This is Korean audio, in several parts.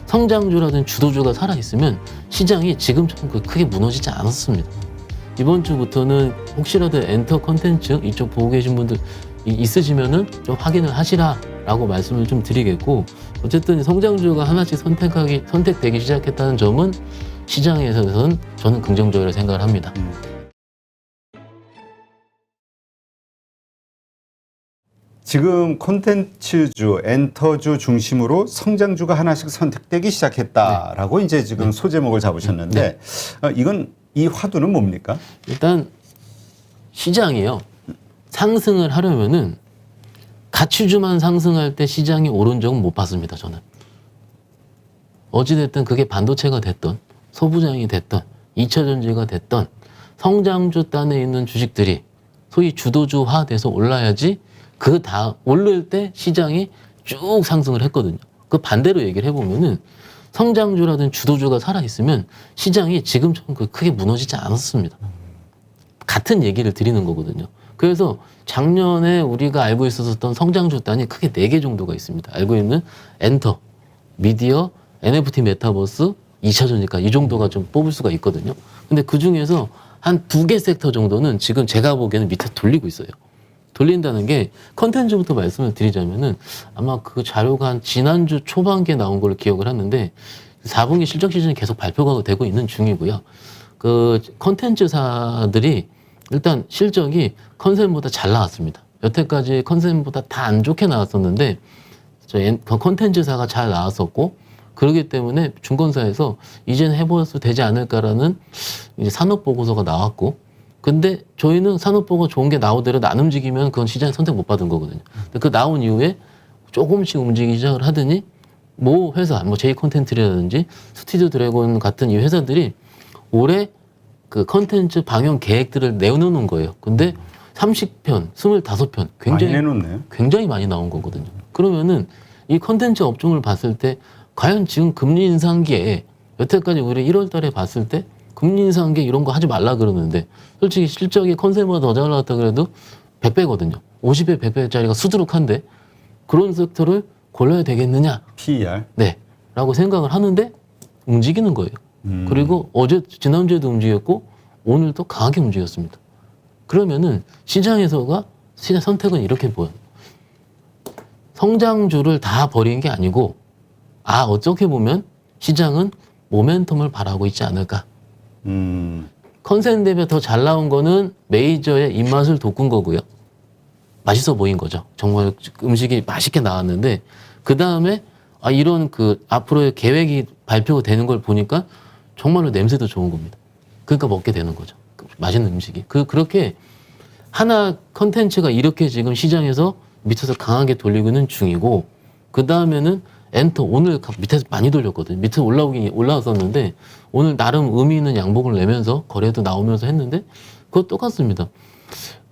성장주라든 주도주가 살아있으면 시장이 지금처럼 크게 무너지지 않았습니다. 이번 주부터는 혹시라도 엔터 컨텐츠 이쪽 보고 계신 분들 있으시면은 좀 확인을 하시라라고 말씀을 좀 드리겠고, 어쨌든 성장주가 하나씩 선택되기 시작했다는 점은 시장에서는 저는 긍정적으로 생각을 합니다. 지금 콘텐츠주, 엔터주 중심으로 성장주가 하나씩 선택되기 시작했다라고 이제 지금 소제목을 잡으셨는데 이건 이 화두는 뭡니까? 일단 시장이요, 상승을 하려면은 가치주만 상승할 때 시장이 오른 적은 못 봤습니다. 저는 어찌됐든 그게 반도체가 됐던 소부장이 됐던 2차전지가 됐던 성장주 단에 있는 주식들이 소위 주도주화 돼서 올라야지 그 다음 오를 때 시장이 쭉 상승을 했거든요. 그 반대로 얘기를 해보면은 성장주라든 주도주가 살아있으면 시장이 지금처럼 크게 무너지지 않았습니다. 같은 얘기를 드리는 거거든요. 그래서 작년에 우리가 알고 있었던 성장주 단이 크게 4개 정도가 있습니다. 알고 있는 엔터, 미디어, NFT 메타버스, 2차전지가 이 정도가 좀 뽑을 수가 있거든요. 근데 그 중에서 한 2개 섹터 정도는 지금 제가 보기에는 밑에 돌리고 있어요. 돌린다는 게 컨텐츠부터 말씀을 드리자면은 아마 그 자료가 한 지난주 초반기에 나온 걸로 기억을 하는데 4분기 실적 시즌이 계속 발표가 되고 있는 중이고요. 그 컨텐츠사들이 일단 실적이 컨센보다 잘 나왔습니다. 여태까지 컨센보다 다 안 좋게 나왔었는데 컨텐츠사가 잘 나왔었고, 그렇기 때문에 증권사에서 이제는 해보셔도 되지 않을까라는 이제 산업보고서가 나왔고, 근데 저희는 산업보고 좋은 게 나오더라도 안 움직이면 그건 시장에 선택 못 받은 거거든요. 근데 그 나온 이후에 조금씩 움직이기 시작을 하더니 뭐 회사, 뭐 제이콘텐츠라든지 스튜디오 드래곤 같은 이 회사들이 올해 그 컨텐츠 방영 계획들을 내놓는 거예요. 근데 30편, 25편 굉장히 많이 나온 거거든요. 그러면은 이 컨텐츠 업종을 봤을 때 과연 지금 금리 인상기에 여태까지 우리 1월 달에 봤을 때 금리 인상기 이런 거 하지 말라 그러는데 솔직히 실적이 컨센보다 더 잘 나왔다 그래도 100배거든요. 50배, 100배짜리가 수두룩한데 그런 섹터를 골라야 되겠느냐? PER? 네. 라고 생각을 하는데 움직이는 거예요. 그리고 지난주에도 움직였고 오늘도 강하게 움직였습니다. 그러면은 시장 선택은 이렇게 보여요. 성장주를 다 버린 게 아니고 어떻게 보면 시장은 모멘텀을 바라고 있지 않을까. 컨센 대비 더 잘 나온 거는 메이저의 입맛을 돋군 거고요. 맛있어 보인 거죠. 정말 음식이 맛있게 나왔는데 그 다음에 이런 앞으로의 계획이 발표가 되는 걸 보니까 정말로 냄새도 좋은 겁니다. 그러니까 먹게 되는 거죠. 맛있는 음식이. 그렇게 하나 컨텐츠가 이렇게 지금 시장에서 밑에서 강하게 돌리고 있는 중이고, 그 다음에는 엔터, 오늘 밑에서 많이 돌렸거든요. 밑에 올라왔었는데 오늘 나름 의미 있는 양봉을 내면서 거래도 나오면서 했는데 그거 똑같습니다.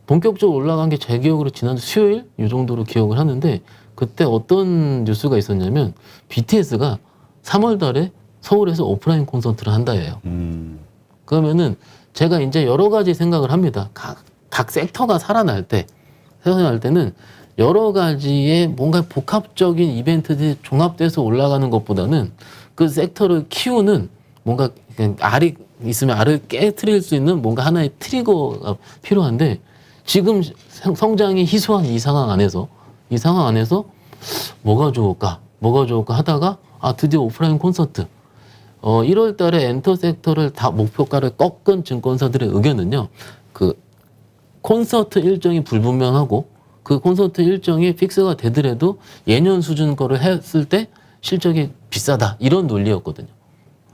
본격적으로 올라간 게 제 기억으로 지난주 수요일 이 정도로 기억을 하는데, 그때 어떤 뉴스가 있었냐면 BTS가 3월 달에 서울에서 오프라인 콘서트를 한다예요. 그러면은 제가 이제 여러 가지 생각을 합니다. 각 섹터가 살아날 때는 여러 가지의 뭔가 복합적인 이벤트들이 종합돼서 올라가는 것보다는 그 섹터를 키우는 뭔가 알이 있으면 알을 깨트릴 수 있는 뭔가 하나의 트리거가 필요한데, 지금 성장이 희소한 이 상황 안에서 뭐가 좋을까 하다가 드디어 오프라인 콘서트 1월 달에 엔터 섹터를 다 목표가를 꺾은 증권사들의 의견은요, 그 콘서트 일정이 불분명하고 그 콘서트 일정이 픽스가 되더라도 예년 수준 거를 했을 때 실적이 비싸다, 이런 논리였거든요.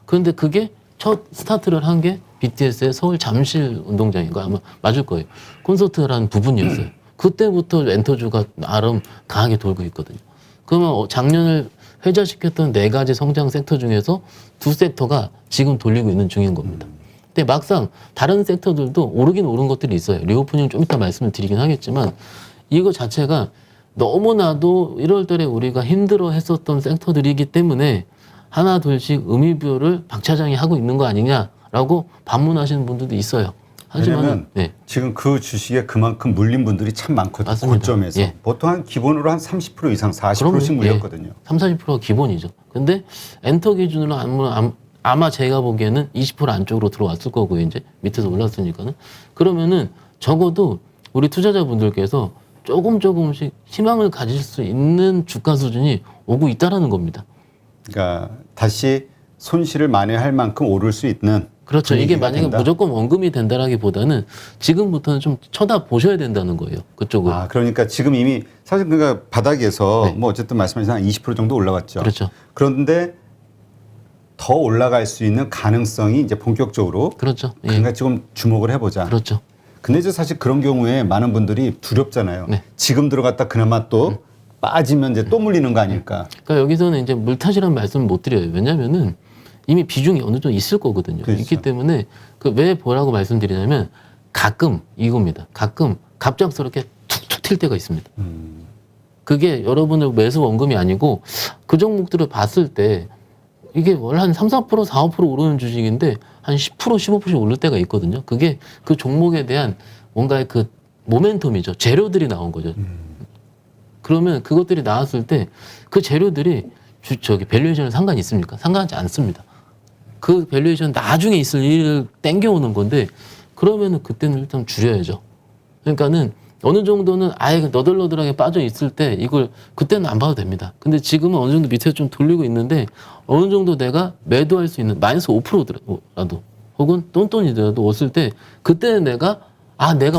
그런데 그게 첫 스타트를 한 게 BTS의 서울 잠실 운동장인 거 아마 맞을 거예요. 콘서트라는 부분이었어요. 그때부터 엔터주가 나름 강하게 돌고 있거든요. 그러면 작년을 회자시켰던 4가지 성장 섹터 중에서 2섹터가 지금 돌리고 있는 중인 겁니다. 근데 막상 다른 섹터들도 오르긴 오른 것들이 있어요. 리오프닝 좀 이따 말씀을 드리긴 하겠지만 이거 자체가 너무나도 1월 달에 우리가 힘들어 했었던 섹터들이기 때문에 하나 둘씩 의미부여를 박 차장이 하고 있는 거 아니냐라고 반문하시는 분들도 있어요. 하지만 왜냐면 지금 그 주식에 그만큼 물린 분들이 참 많거든요. 맞습니다. 고점에서. 예. 보통 한 기본으로 한 30% 이상 40%씩 물렸거든요. 30-40%가 기본이죠. 근데 엔터 기준으로 아마 제가 보기에는 20% 안쪽으로 들어왔을 거고요. 이제 밑에서 올랐으니까는. 그러면은 적어도 우리 투자자분들께서 조금씩 희망을 가질 수 있는 주가 수준이 오고 있다라는 겁니다. 그러니까 다시 손실을 만회할 만큼 오를 수 있는 그렇죠. 이게 분위기가 만약에 된다. 무조건 원금이 된다라기보다는 지금부터는 좀 쳐다보셔야 된다는 거예요. 그쪽을. 그러니까 지금 이미 사실 그러니까 바닥에서 뭐 어쨌든 말씀하신 한 20% 정도 올라왔죠. 그렇죠. 그런데 더 올라갈 수 있는 가능성이 이제 본격적으로 그렇죠. 예. 그러니까 지금 주목을 해보자. 그렇죠. 근데 이제 사실 그런 경우에 많은 분들이 두렵잖아요. 네. 지금 들어갔다 그나마 또 빠지면 이제 또 물리는 거 아닐까. 그러니까 여기서는 이제 물탓이라는 말씀을 못 드려요. 왜냐면은 이미 비중이 어느 정도 있을 거거든요. 그렇죠. 있기 때문에 왜 뭐라고 말씀드리냐면 가끔 이겁니다. 가끔 갑작스럽게 툭툭 튈 때가 있습니다. 그게 여러분들 매수 원금이 아니고 그 종목들을 봤을 때 이게 원래 한 3-4%, 4-5% 오르는 주식인데 한 10%, 15%씩 오를 때가 있거든요. 그게 그 종목에 대한 뭔가의 그 모멘텀이죠. 재료들이 나온 거죠. 그러면 그것들이 나왔을 때 그 재료들이 밸류에이션에 상관이 있습니까? 상관하지 않습니다. 그 밸류에이션 나중에 있을 일을 땡겨오는 건데 그러면은 그때는 일단 줄여야죠. 그러니까는 어느 정도는 아예 너덜너덜하게 빠져 있을 때 이걸 그때는 안 봐도 됩니다. 근데 지금은 어느 정도 밑에 좀 돌리고 있는데 어느 정도 내가 매도할 수 있는 마이너스 5%라도 혹은 똔똔이더라도 왔을 때 그때는 내가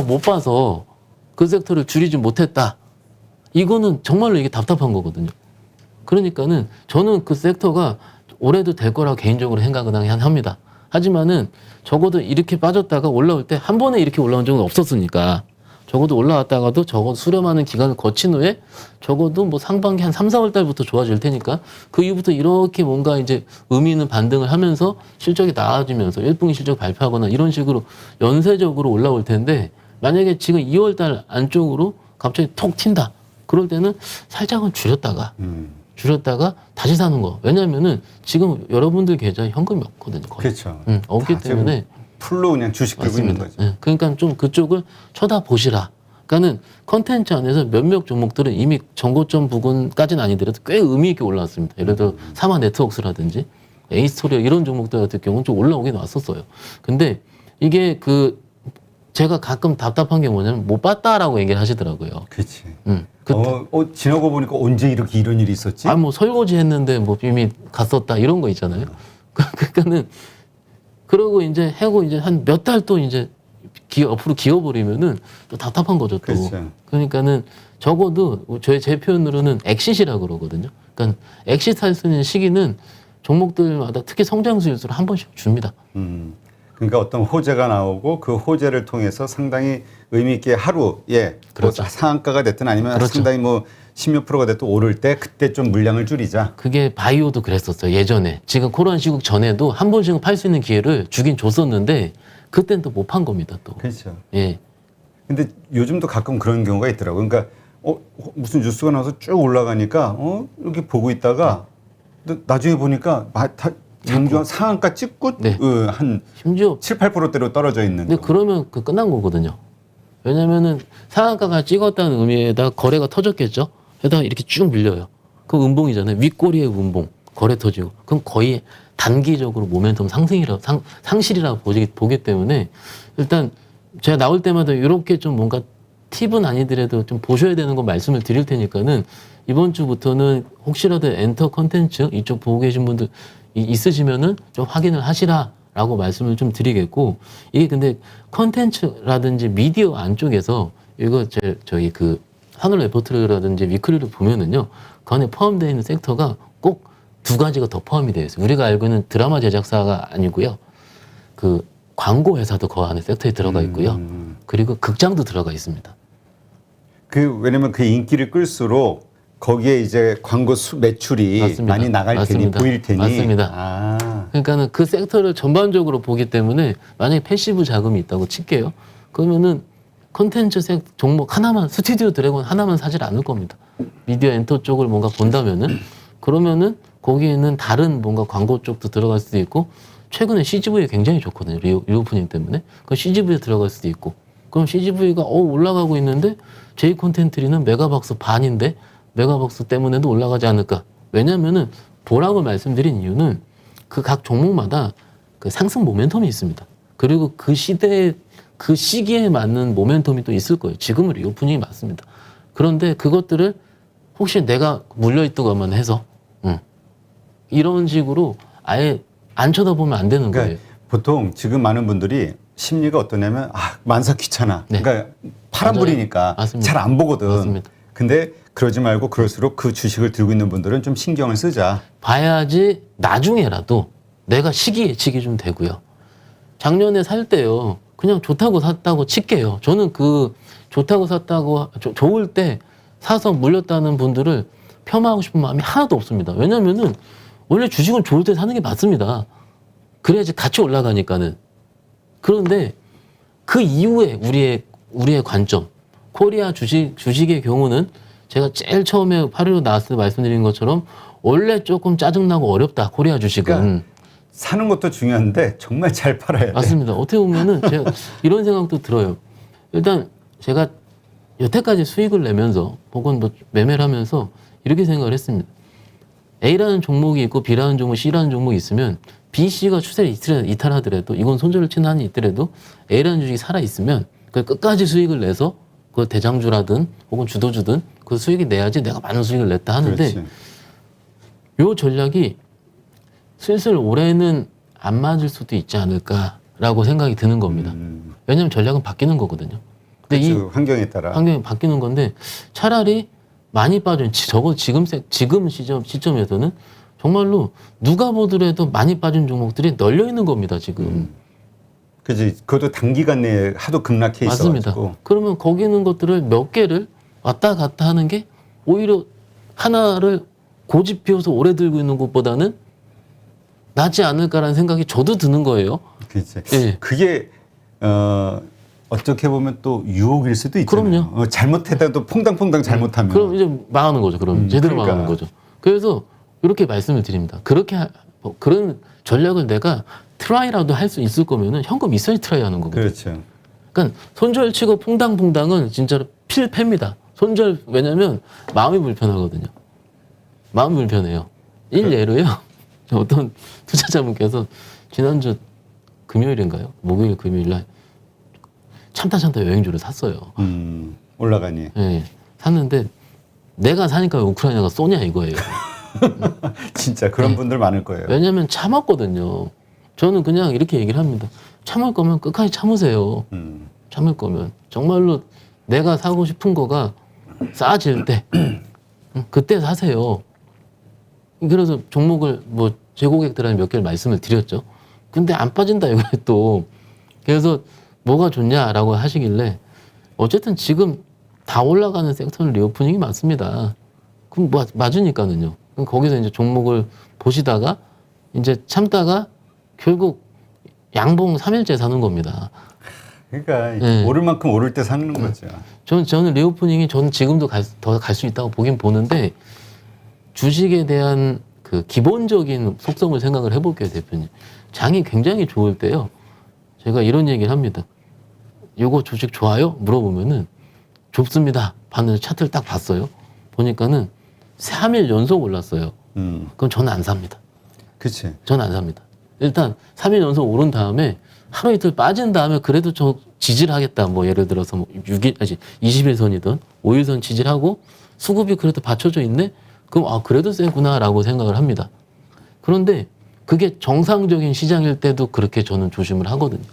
못 봐서 그 섹터를 줄이지 못했다. 이거는 정말로 이게 답답한 거거든요. 그러니까는 저는 그 섹터가 올해도 될 거라고 개인적으로 생각은 합니다. 하지만은 적어도 이렇게 빠졌다가 올라올 때 한 번에 이렇게 올라온 적은 없었으니까 적어도 올라왔다가도 적어도 수렴하는 기간을 거친 후에 적어도 뭐 상반기 한 3-4월 달부터 좋아질 테니까 그 이후부터 이렇게 뭔가 이제 의미 있는 반등을 하면서 실적이 나아지면서 1분기 실적 발표하거나 이런 식으로 연쇄적으로 올라올 텐데 만약에 지금 2월 달 안쪽으로 갑자기 톡 튄다. 그럴 때는 살짝은 줄였다가 다시 사는 거. 왜냐면은 지금 여러분들 계좌에 현금이 없거든요. 거의. 그렇죠. 없기 때문에 풀로 그냥 주식 들고 있는 맞습니다. 거죠. 예, 그러니까 좀 그쪽을 쳐다보시라. 그러니까는 컨텐츠 안에서 몇몇 종목들은 이미 정고점 부근까지는 아니더라도 꽤 의미 있게 올라왔습니다. 예를 들어 사마 네트워크스라든지 에이스토리아 이런 종목들 같은 경우는 좀 올라오긴 왔었어요. 근데 이게 제가 가끔 답답한 게 뭐냐면 못 봤다라고 얘기를 하시더라고요. 그렇지. 지나고 보니까 언제 이렇게 이런 일이 있었지? 뭐 설거지 했는데 뭐 이미 갔었다 이런 거 있잖아요. 그러니까는 그러고 이제 하고 이제 한 몇 달 또 이제 앞으로 기어버리면은 또 답답한 거죠. 또. 그렇죠. 그러니까는 적어도 제 표현으로는 엑시시라고 그러거든요. 그러니까 엑시트할 수 있는 시기는 종목들마다 특히 성장 수율을 한 번씩 줍니다. 그러니까 어떤 호재가 나오고 그 호재를 통해서 상당히 의미 있게 하루에 그렇죠. 뭐 상한가가 됐든 아니면 그렇죠. 상당히 뭐 10몇 프로가 됐든 오를 때 그때 좀 물량을 줄이자. 그게 바이오도 그랬었어요. 예전에. 지금 코로나 시국 전에도 한 번씩은 팔 수 있는 기회를 주긴 줬었는데 그때는 또 못 판 겁니다. 또. 그렇죠. 예. 근데 요즘도 가끔 그런 경우가 있더라고요. 그러니까 무슨 뉴스가 나와서 쭉 올라가니까 이렇게 보고 있다가 나중에 보니까 용주한 상한가 찍고 한 심지어 7-8%대로 떨어져 있는 근데 거. 그러면 끝난 거거든요. 왜냐면은 상한가가 찍었다는 의미에다 거래가 터졌겠죠. 게다가 이렇게 쭉 밀려요. 그럼 음봉이잖아요. 윗꼬리에 음봉, 거래 터지고. 그럼 거의 단기적으로 모멘텀 상실이라고 보기 때문에 일단 제가 나올 때마다 이렇게 좀 뭔가 팁은 아니더라도 좀 보셔야 되는 거 말씀을 드릴 테니까는 이번 주부터는 혹시라도 엔터 컨텐츠 이쪽 보고 계신 분들 있으시면은 좀 확인을 하시라라고 말씀을 좀 드리겠고 이게 근데 컨텐츠라든지 미디어 안쪽에서 이거 저희 그 산업 레포트라든지 위클리를 보면은요 그 안에 포함되어 있는 섹터가 꼭 두 가지가 더 포함이 되어 있어요. 우리가 알고 있는 드라마 제작사가 아니고요. 그 광고 회사도 그 안에 섹터에 들어가 있고요. 그리고 극장도 들어가 있습니다. 왜냐면 그 인기를 끌수록 거기에 이제 광고 매출이 맞습니다. 많이 나갈 맞습니다. 테니 보일 테니. 맞습니다. 그러니까는 그 섹터를 전반적으로 보기 때문에 만약에 패시브 자금이 있다고 칠게요. 그러면은 컨텐츠 종목 하나만 스튜디오 드래곤 하나만 사질 않을 겁니다. 미디어 엔터 쪽을 뭔가 본다면은 그러면은 거기에는 다른 뭔가 광고 쪽도 들어갈 수도 있고 최근에 CGV 굉장히 좋거든요. 리오프닝 때문에. 그 CGV에 들어갈 수도 있고. 그럼 CGV가 올라가고 있는데 J 콘텐트리는 메가박스 반인데 메가박스 때문에도 올라가지 않을까. 왜냐면은 보라고 말씀드린 이유는 그 각 종목마다 그 상승 모멘텀이 있습니다. 그리고 그 시대에 그 시기에 맞는 모멘텀이 또 있을 거예요. 지금은 리오프닝이 맞습니다. 그런데 그것들을 혹시 내가 물려있다고만 해서 이런 식으로 아예 안 쳐다보면 안 되는 거예요. 보통 지금 많은 분들이 심리가 어떠냐면 만사 귀찮아. 네. 그러니까 파란불이니까 잘 안 보거든. 맞습니다. 근데 그러지 말고 그럴수록 그 주식을 들고 있는 분들은 좀 신경을 쓰자. 봐야지 나중에라도 내가 시기 예측이 좀 되고요. 작년에 살 때요. 그냥 좋다고 샀다고 칠게요. 저는 그 좋다고 샀다고 좋을 때 사서 물렸다는 분들을 폄하하고 싶은 마음이 하나도 없습니다. 왜냐면은 원래 주식은 좋을 때 사는 게 맞습니다. 그래야지 같이 올라가니까는. 그런데 그 이후에 우리의 관점, 코리아 주식의 경우는 제가 제일 처음에 8.15 나왔을 때 말씀드린 것처럼 원래 조금 짜증나고 어렵다. 코리아 주식은. 그러니까 사는 것도 중요한데 정말 잘 팔아야 돼. 맞습니다. 어떻게 보면은 제가 이런 생각도 들어요. 일단 제가 여태까지 수익을 내면서 혹은 뭐 매매를 하면서 이렇게 생각을 했습니다. A라는 종목이 있고 B라는 종목, C라는 종목이 있으면 B, C가 추세를 이탈하더라도 이건 손절을 치는 한이 있더라도 A라는 주식이 살아있으면 그 끝까지 수익을 내서 그 대장주라든 혹은 주도주든 그 수익이 내야지 내가 많은 수익을 냈다 하는데 그렇지. 요 전략이 슬슬 올해는 안 맞을 수도 있지 않을까라고 생각이 드는 겁니다. 왜냐하면 전략은 바뀌는 거거든요. 근데 이 환경에 따라. 환경이 바뀌는 건데 차라리 많이 빠진 적어도 지금 시점에서는 정말로 누가 보더라도 많이 빠진 종목들이 널려 있는 겁니다. 지금. 그지. 그것도 단기간 내에 하도 급락해 맞습니다. 있어가지고. 그러면 거기 있는 것들을 몇 개를 왔다 갔다 하는 게 오히려 하나를 고집 피워서 오래 들고 있는 것보다는 낫지 않을까라는 생각이 저도 드는 거예요. 그렇지. 예. 그게 어떻게 보면 또 유혹일 수도 있잖아요. 그럼요. 잘못해도 퐁당퐁당 잘못하면. 그럼 이제 망하는 거죠. 그럼 제대로 그러니까. 망하는 거죠. 그래서 이렇게 말씀을 드립니다. 그런 전략을 내가 트라이라도 할 수 있을 거면은 현금 있어야 트라이 하는 거거든요. 그렇죠. 그러니까 손절치고 퐁당퐁당은 진짜로 필패입니다. 왜냐면 마음이 불편하거든요. 마음이 불편해요. 일예로요. 어떤 투자자분께서 지난주 금요일인가요? 목요일 금요일날 참다 여행주를 샀어요. 올라가니. 네, 샀는데 내가 사니까 왜 우크라이나가 쏘냐 이거예요. 진짜 그런 분들 많을 거예요. 왜냐하면 참았거든요. 저는 그냥 이렇게 얘기를 합니다. 참을 거면 끝까지 참으세요. 참을 거면 정말로 내가 사고 싶은 거가 싸질 때 그때 사세요. 그래서 종목을 뭐 제 고객들한테 몇 개를 말씀을 드렸죠. 근데 안 빠진다 이거에 또. 그래서 뭐가 좋냐라고 하시길래 어쨌든 지금 다 올라가는 섹터는 리오프닝이 맞습니다. 그럼 뭐 맞으니까는요. 그럼 거기서 이제 종목을 보시다가 이제 참다가 결국 양봉 3일째 사는 겁니다. 그러니까 네. 오를 만큼 오를 때 사는 거죠. 저는 리오프닝이 저는 지금도 더 갈 수 있다고 보긴 보는데 주식에 대한 그 기본적인 속성을 생각을 해볼게요, 대표님. 장이 굉장히 좋을 때요. 제가 이런 얘기를 합니다. 요거 주식 좋아요? 물어보면은 좋습니다. 봤는데 차트를 딱 봤어요. 보니까는 3일 연속 올랐어요. 그럼 저는 안 삽니다. 그치. 저는 안 삽니다. 일단 3일 연속 오른 다음에 하루 이틀 빠진 다음에 그래도 저 지지하겠다. 뭐 예를 들어서 뭐 20일선이든 5일선 지지하고 수급이 그래도 받쳐져 있네? 그럼 그래도 세구나라고 생각을 합니다. 그런데 그게 정상적인 시장일 때도 그렇게 저는 조심을 하거든요.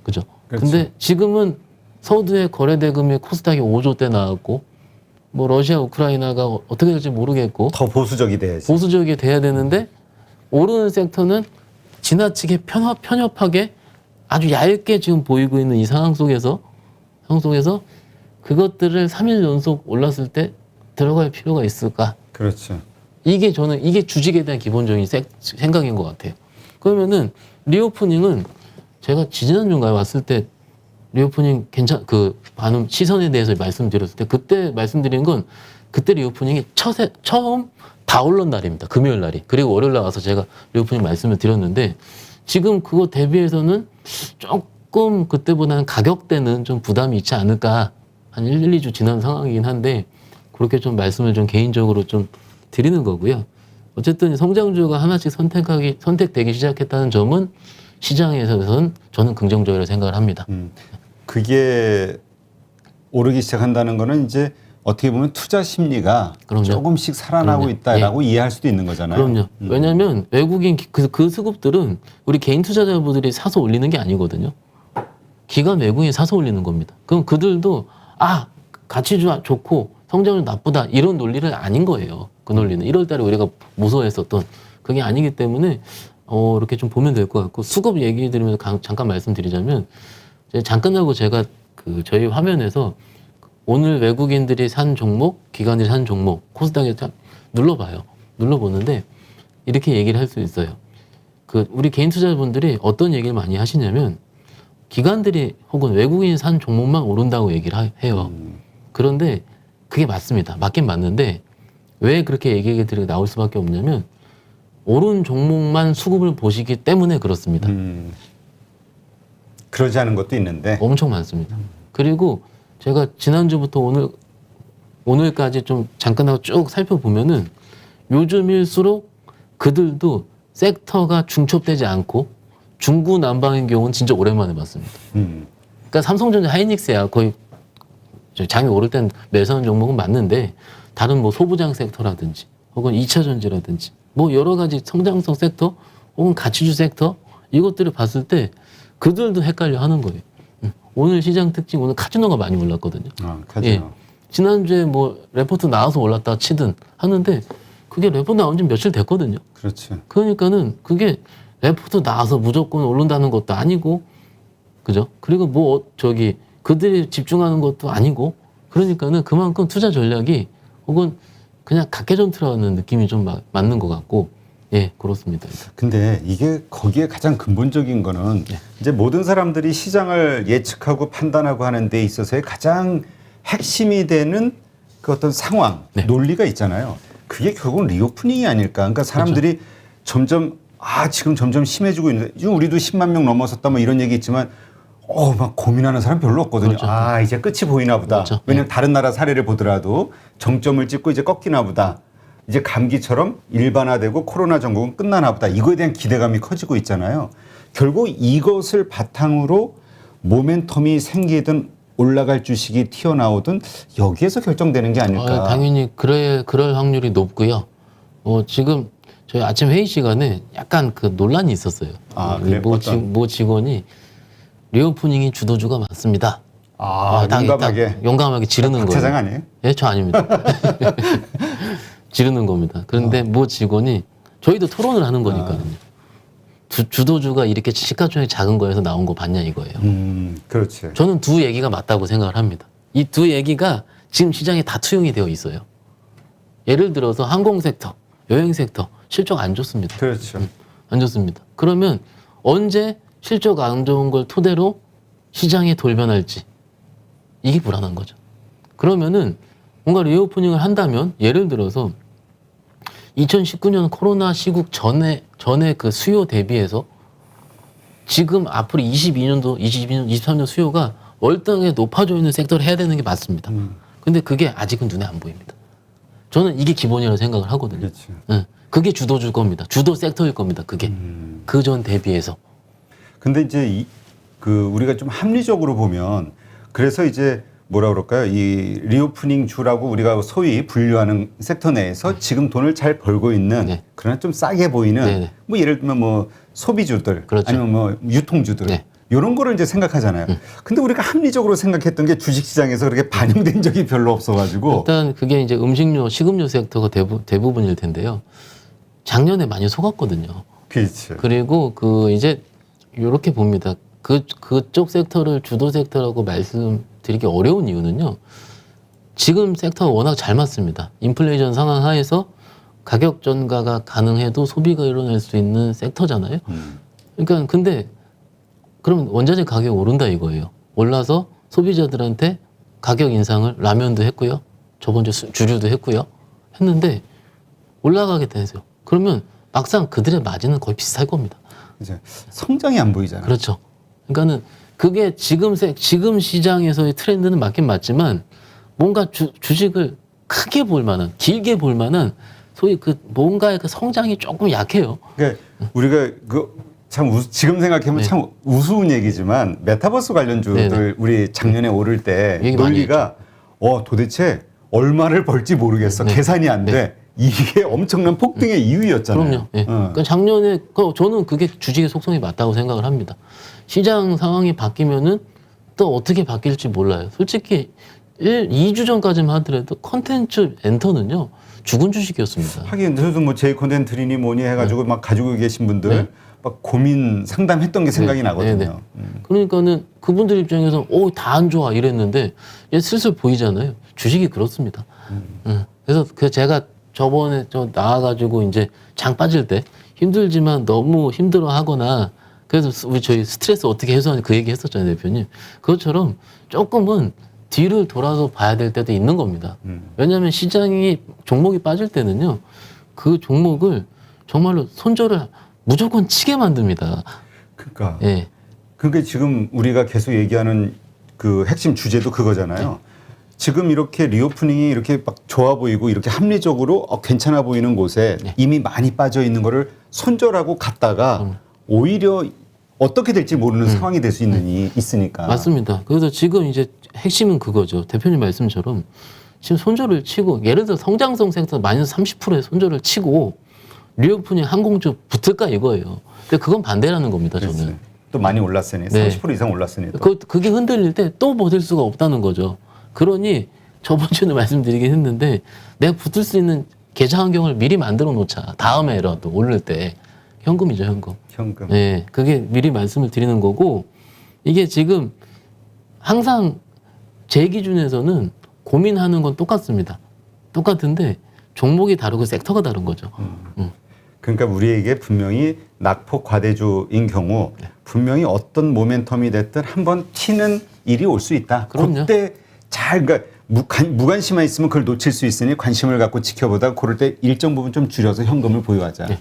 그죠? 그렇죠. 근데 지금은 서두에 거래대금이 코스닥이 5조 대 나왔고 뭐 러시아 우크라이나가 어떻게 될지 모르겠고 더 보수적이 돼야지. 보수적이 돼야 되는데 오르는 섹터는 지나치게 편협하게 아주 얇게 지금 보이고 있는 이 상황 속에서 그것들을 3일 연속 올랐을 때 들어갈 필요가 있을까? 그렇죠. 이게 주식에 대한 기본적인 생각인 것 같아요. 그러면은 리오프닝은 제가 지지난주인가에 왔을 때 리오프닝 반응 시선에 대해서 말씀드렸을 때 그때 말씀드린 건 그때 리오프닝이 처음 다 올른 날입니다. 금요일 날이. 그리고 월요일 날 와서 제가 리오프닝 말씀을 드렸는데 지금 그거 대비해서는 조금 그때보다는 가격대는 좀 부담이 있지 않을까. 한 1, 2주 지난 상황이긴 한데 그렇게 좀 말씀을 좀 개인적으로 좀 드리는 거고요. 어쨌든 성장주가 하나씩 선택되기 시작했다는 점은 시장에서는 저는 긍정적이라고 생각을 합니다. 그게 오르기 시작한다는 거는 이제 어떻게 보면 투자 심리가 그럼요. 조금씩 살아나고 그럼요. 있다라고 이해할 수도 있는 거잖아요. 그럼요. 왜냐하면 외국인 그 수급들은 우리 개인 투자자분들이 사서 올리는 게 아니거든요. 기관 외국인이 사서 올리는 겁니다. 그럼 그들도 가치주 좋고 성장률 나쁘다 이런 논리를 아닌 거예요. 그 논리는 1월 달에 우리가 무서워했었던 그게 아니기 때문에 이렇게 좀 보면 될 것 같고 수급 얘기 드리면서 잠깐 말씀드리자면 잠깐 하고 제가 그 저희 화면에서 오늘 외국인들이 산 종목, 기관들이 산 종목, 코스닥에 눌러봐요. 눌러보는데 이렇게 얘기를 할 수 있어요. 그 우리 개인 투자자분들이 어떤 얘기를 많이 하시냐면 기관들이 혹은 외국인이 산 종목만 오른다고 얘기를 해요. 그런데 그게 맞습니다. 맞긴 맞는데 왜 그렇게 얘기들이 나올 수밖에 없냐면 오른 종목만 수급을 보시기 때문에 그렇습니다. 그러지 않은 것도 있는데 엄청 많습니다. 그리고 제가 지난주부터 오늘까지 좀 잠깐 하고 쭉 살펴보면은 요즘일수록 그들도 섹터가 중첩되지 않고 중구난방인 경우는 진짜 오랜만에 봤습니다. 그러니까 삼성전자 하이닉스야 거의 장이 오를 땐 매수하는 종목은 맞는데 다른 뭐 소부장 섹터라든지 혹은 2차 전지라든지 뭐 여러 가지 성장성 섹터 혹은 가치주 섹터 이것들을 봤을 때 그들도 헷갈려 하는 거예요. 오늘 시장 특징 오늘 카지노가 많이 올랐거든요. 카지노. 예. 지난주에 뭐 레포트 나와서 올랐다 치든 하는데 그게 레포트 나온 지 며칠 됐거든요. 그렇지. 그러니까는 그게 레포트 나와서 무조건 오른다는 것도 아니고 그죠? 그리고 뭐 그들이 집중하는 것도 아니고 그러니까는 그만큼 투자 전략이 혹은 그냥 각개전투라는 느낌이 좀 맞는 것 같고 예 그렇습니다. 근데 이게 거기에 가장 근본적인 거는 이제 모든 사람들이 시장을 예측하고 판단하고 하는 데 있어서의 가장 핵심이 되는 그 어떤 상황, 논리가 있잖아요. 그게 결국은 리오프닝이 아닐까. 그러니까 사람들이 점점 지금 점점 심해지고 있는데 지금 우리도 10만 명 넘어섰다 뭐 이런 얘기 있지만 막 고민하는 사람 별로 없거든요. 이제 끝이 보이나 보다. 그렇죠. 왜냐면 다른 나라 사례를 보더라도 정점을 찍고 이제 꺾이나 보다. 이제 감기처럼 일반화되고 코로나 전국은 끝나나 보다. 이거에 대한 기대감이 커지고 있잖아요. 결국 이것을 바탕으로 모멘텀이 생기든 올라갈 주식이 튀어나오든 여기에서 결정되는 게 아닐까. 당연히 그럴 확률이 높고요. 지금 저희 아침 회의 시간에 약간 그 논란이 있었어요. 그래? 모 직원이 리오프닝이 주도주가 맞습니다. 용감하게 지르는 거예요. 차장 아니에요? 예, 저 아닙니다. 지르는 겁니다. 그런데 모 직원이 저희도 토론을 하는 거니까요. 주도주가 이렇게 시가총액 작은 거에서 나온 거 봤냐 이거예요. 그렇지. 저는 두 얘기가 맞다고 생각을 합니다. 이 두 얘기가 지금 시장에 다 투영이 되어 있어요. 예를 들어서 항공 섹터, 여행 섹터 실적 안 좋습니다. 그렇죠. 안 좋습니다. 그러면 언제 실적 안 좋은 걸 토대로 시장에 돌변할지 이게 불안한 거죠. 그러면은 뭔가 리오프닝을 한다면 예를 들어서 2019년 코로나 시국 전에 그 수요 대비해서 지금 앞으로 22년도, 23년 수요가 월등하게 높아져 있는 섹터를 해야 되는 게 맞습니다. 근데 그게 아직은 눈에 안 보입니다. 저는 이게 기본이라고 생각을 하거든요. 그렇지. 그게 주도줄 겁니다. 주도 섹터일 겁니다. 그게 그 전 대비해서. 근데 이제 우리가 좀 합리적으로 보면 그래서 이제 뭐라 그럴까요? 이 리오프닝 주라고 우리가 소위 분류하는 섹터 내에서 지금 돈을 잘 벌고 있는 그러나 좀 싸게 보이는 뭐 예를 들면 뭐 소비주들 아니면 뭐 유통주들 이런 거를 이제 생각하잖아요. 근데 우리가 합리적으로 생각했던 게 주식시장에서 그렇게 반영된 적이 별로 없어가지고 일단 그게 이제 음식료, 식음료 섹터가 대부분일 텐데요. 작년에 많이 속았거든요. 그렇지. 그리고 이제 이렇게 봅니다. 그쪽 섹터를 주도 섹터라고 말씀드리기 어려운 이유는요. 지금 섹터가 워낙 잘 맞습니다. 인플레이션 상황 하에서 가격 전가가 가능해도 소비가 일어날 수 있는 섹터잖아요. 그러니까 근데 그럼 원자재 가격이 오른다 이거예요. 올라서 소비자들한테 가격 인상을 라면도 했고요. 저번 주 주류도 했고요. 했는데 올라가게 되세요. 그러면 막상 그들의 마진은 거의 비슷할 겁니다. 이제 성장이 안 보이잖아요. 그렇죠. 그러니까는 그게 지금 시장에서의 트렌드는 맞긴 맞지만 뭔가 주식을 크게 볼 만한, 길게 볼 만한 소위 그 뭔가의 그 성장이 조금 약해요. 그러니까 우리가 지금 생각해보면 네. 참 우스운 얘기지만 메타버스 관련주들 네네. 우리 작년에 오를 때 얘기 많이 논리가 도대체 얼마를 벌지 모르겠어. 네. 계산이 안 돼. 이게 엄청난 폭등의 이유였잖아요. 그럼요. 예. 그러니까 작년에 저는 그게 주식의 속성이 맞다고 생각을 합니다. 시장 상황이 바뀌면은 또 어떻게 바뀔지 몰라요. 솔직히 2주 전까지만 하더라도 컨텐츠 엔터는요 죽은 주식이었습니다. 하긴 저도 뭐 제이 콘텐츠리니 뭐니 해가지고 막 가지고 계신 분들 네. 막 고민 상담했던 게 생각이 네. 나거든요. 네, 네. 그러니까는 그분들 입장에서 다 안 좋아 이랬는데 이제 슬슬 보이잖아요. 주식이 그렇습니다. 그래서 제가 저번에 나와가지고 이제 장 빠질 때 힘들지만 너무 힘들어하거나 그래서 저희 스트레스 어떻게 해소하는지 그 얘기 했었잖아요, 대표님. 그것처럼 조금은 뒤를 돌아서 봐야 될 때도 있는 겁니다. 왜냐하면 시장이 종목이 빠질 때는요, 그 종목을 정말로 손절을 무조건 치게 만듭니다. 그러니까. 예. 그러니까 지금 우리가 계속 얘기하는 그 핵심 주제도 그거잖아요. 지금 이렇게 리오프닝이 이렇게 막 좋아 보이고 이렇게 합리적으로 괜찮아 보이는 곳에 이미 많이 빠져 있는 거를 손절하고 갔다가 오히려 어떻게 될지 모르는 상황이 될 수 있으니까. 맞습니다. 그래서 지금 이제 핵심은 그거죠. 대표님 말씀처럼 지금 손절을 치고 예를 들어 성장성 섹터 마이너스 30%의 손절을 치고 리오프닝 항공주 붙을까 이거예요. 근데 그건 반대라는 겁니다. 저는. 됐어요. 또 많이 올랐으니 네. 30% 이상 올랐으니 또. 그게 흔들릴 때 또 버틸 수가 없다는 거죠. 그러니 저번 주에도 말씀드리긴 했는데 내가 붙을 수 있는 계좌 환경을 미리 만들어 놓자. 다음에라도 오를 때 현금이죠, 현금. 현금. 네, 그게 미리 말씀을 드리는 거고 이게 지금 항상 제 기준에서는 고민하는 건 똑같습니다. 똑같은데 종목이 다르고 섹터가 다른 거죠. 그러니까 우리에게 분명히 낙폭 과대주인 경우 분명히 어떤 모멘텀이 됐든 한번 튀는 일이 올 수 있다. 그럼요. 그때 그러니까 무관심만 있으면 그걸 놓칠 수 있으니 관심을 갖고 지켜보다 그럴 때 일정 부분 좀 줄여서 현금을 보유하자. 네.